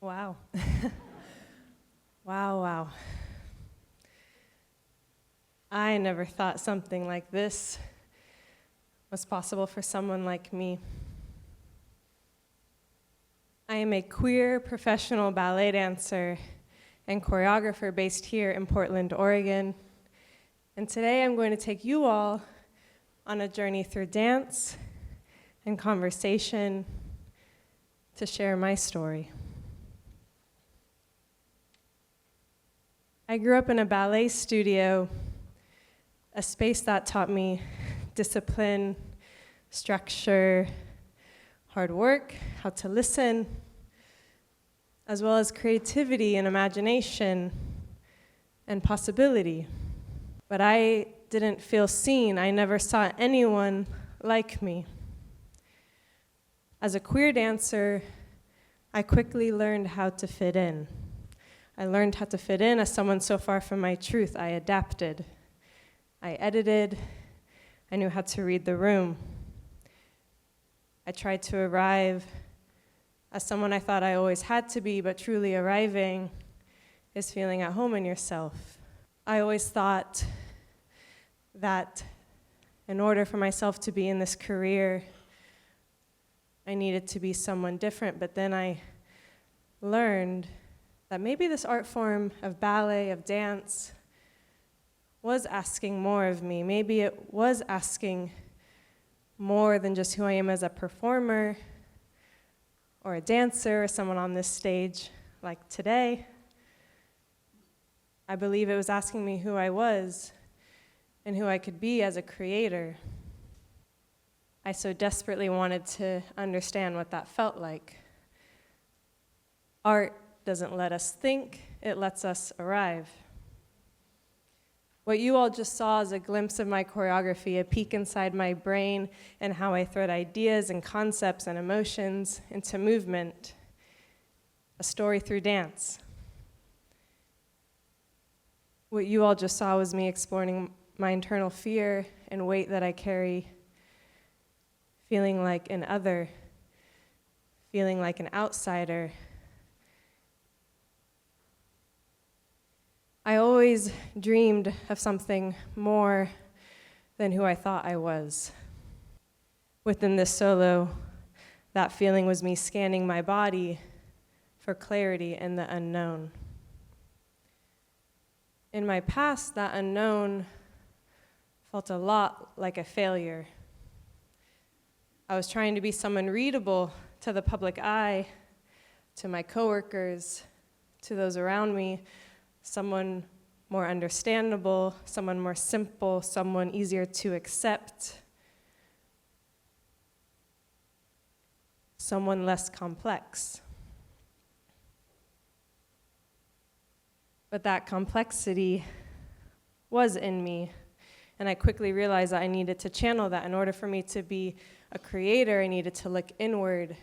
Wow. Wow. I never thought something like this was possible for someone like me. I am a queer professional ballet dancer and choreographer based here in Portland, Oregon. And today I'm going to take you all on a journey through dance and conversation to share my story. I grew up in a ballet studio, a space that taught me discipline, structure, hard work, how to listen, as well as creativity and imagination and possibility. But I didn't feel seen. I never saw anyone like me. As a queer dancer, I quickly learned how to fit in. I learned how to fit in as someone so far from my truth. I adapted. I edited. I knew how to read the room. I tried to arrive as someone I thought I always had to be, but truly arriving is feeling at home in yourself. I always thought that in order for myself to be in this career, I needed to be someone different, but then I learned that maybe this art form of ballet, of dance, was asking more of me. Maybe it was asking more than just who I am as a performer or a dancer or someone on this stage like today. I believe it was asking me who I was and who I could be as a creator. I so desperately wanted to understand what that felt like. Art doesn't let us think, it lets us arrive. What you all just saw is a glimpse of my choreography, a peek inside my brain and how I thread ideas and concepts and emotions into movement, a story through dance. What you all just saw was me exploring my internal fear and weight that I carry, feeling like an other, feeling like an outsider. I always dreamed of something more than who I thought I was. Within this solo, that feeling was me scanning my body for clarity in the unknown. In my past, that unknown felt a lot like a failure. I was trying to be someone readable to the public eye, to my coworkers, to those around me, someone more understandable, someone more simple, someone easier to accept, someone less complex. But that complexity was in me, and I quickly realized that I needed to channel that. In order for me to be a creator, I needed to look inward.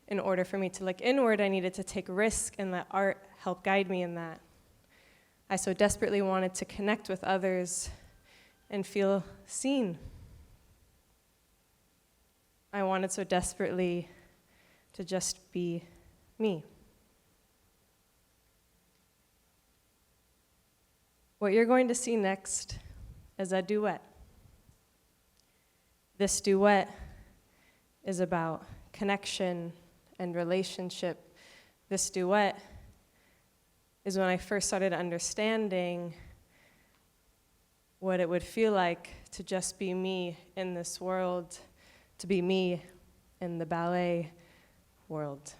In order for me to look inward, I needed to take risk and let art help guide me in that. I so desperately wanted to connect with others and feel seen. I wanted so desperately to just be me. What you're going to see next is a duet. This duet is about connection and relationship, this duet, is when I first started understanding what it would feel like to just be me in this world, to be me in the ballet world.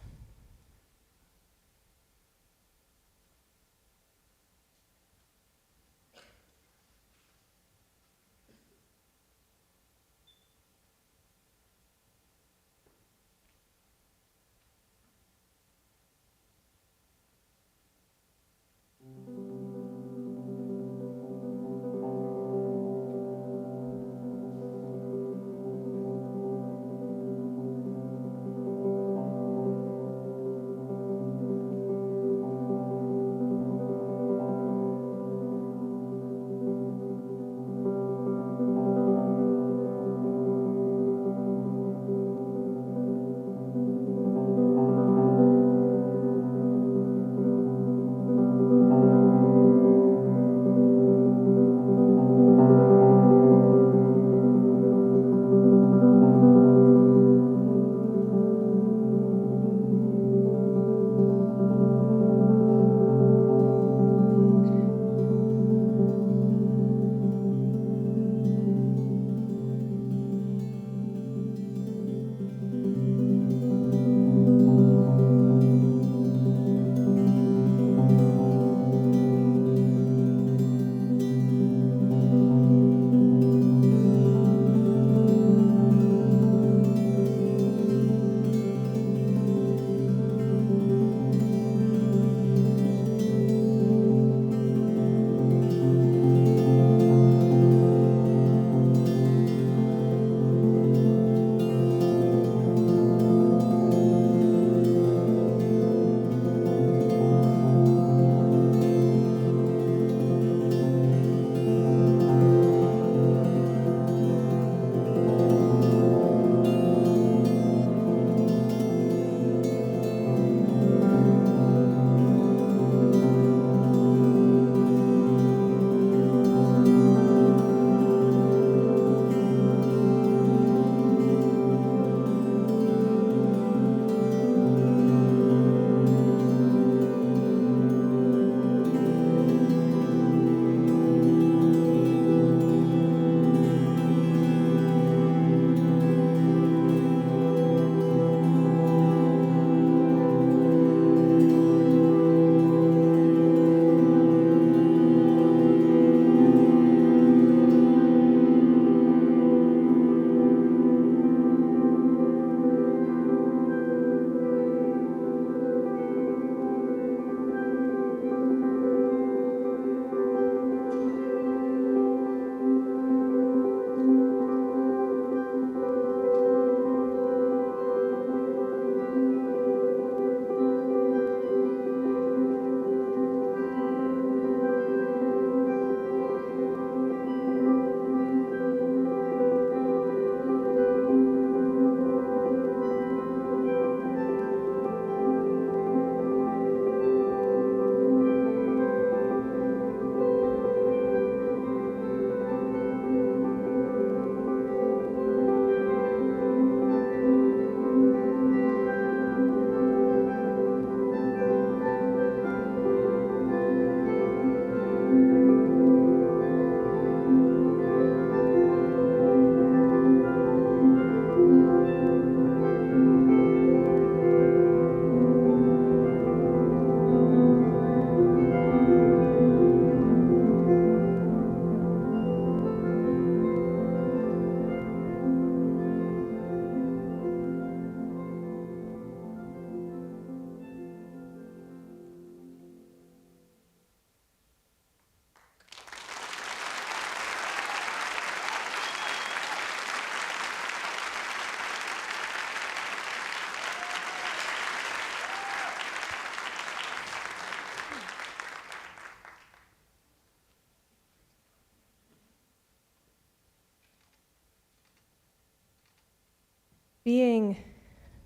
Being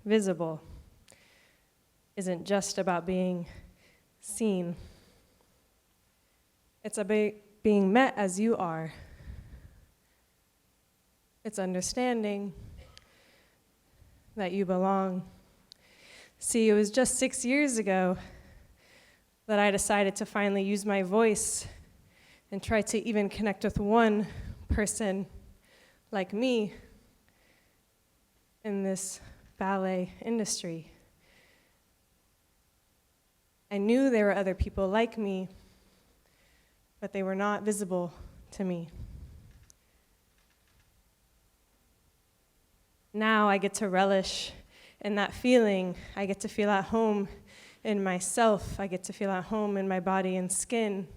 visible isn't just about being seen. It's about being met as you are. It's understanding that you belong. See, it was just 6 years ago that I decided to finally use my voice and try to even connect with one person like me in this ballet industry. I knew there were other people like me, but they were not visible to me. Now I get to relish in that feeling. I get to feel at home in myself. I get to feel at home in my body and skin.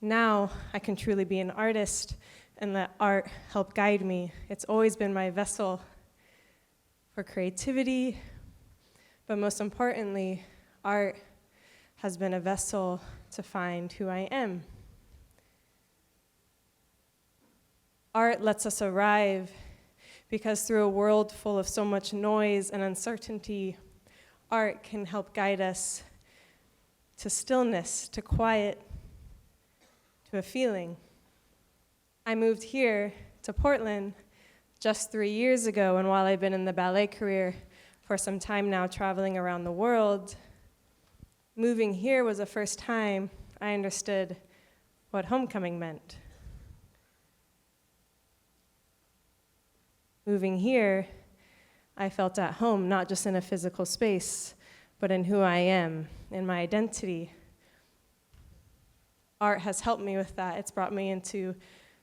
Now I can truly be an artist and let art help guide me. It's always been my vessel for creativity, but most importantly, art has been a vessel to find who I am. Art lets us arrive because through a world full of so much noise and uncertainty, art can help guide us to stillness, to quiet, to a feeling. I moved here to Portland just 3 years ago, and while I've been in the ballet career for some time now, traveling around the world, moving here was the first time I understood what homecoming meant. Moving here, I felt at home, not just in a physical space, but in who I am, in my identity. Art has helped me with that. It's brought me into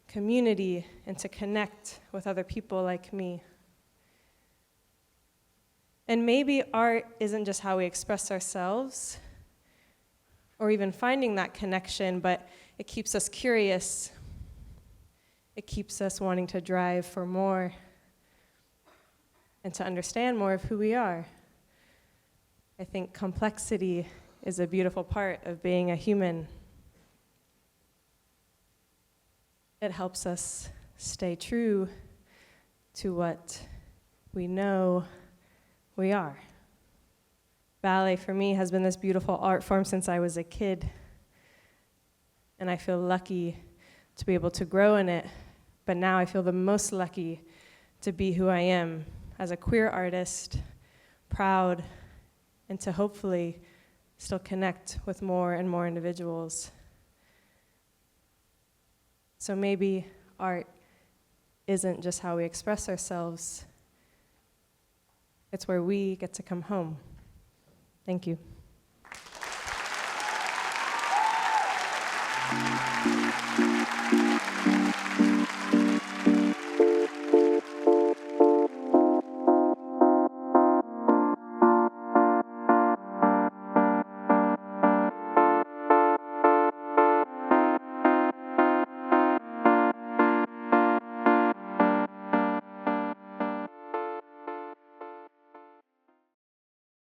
community and to connect with other people like me. And maybe art isn't just how we express ourselves, or even finding that connection, but it keeps us curious. It keeps us wanting to drive for more and to understand more of who we are. I think complexity is a beautiful part of being a human. It helps us stay true to what we know we are. Ballet for me has been this beautiful art form since I was a kid, and I feel lucky to be able to grow in it, but now I feel the most lucky to be who I am as a queer artist, proud, and to hopefully still connect with more and more individuals. So maybe art isn't just how we express ourselves, it's where we get to come home. Thank you.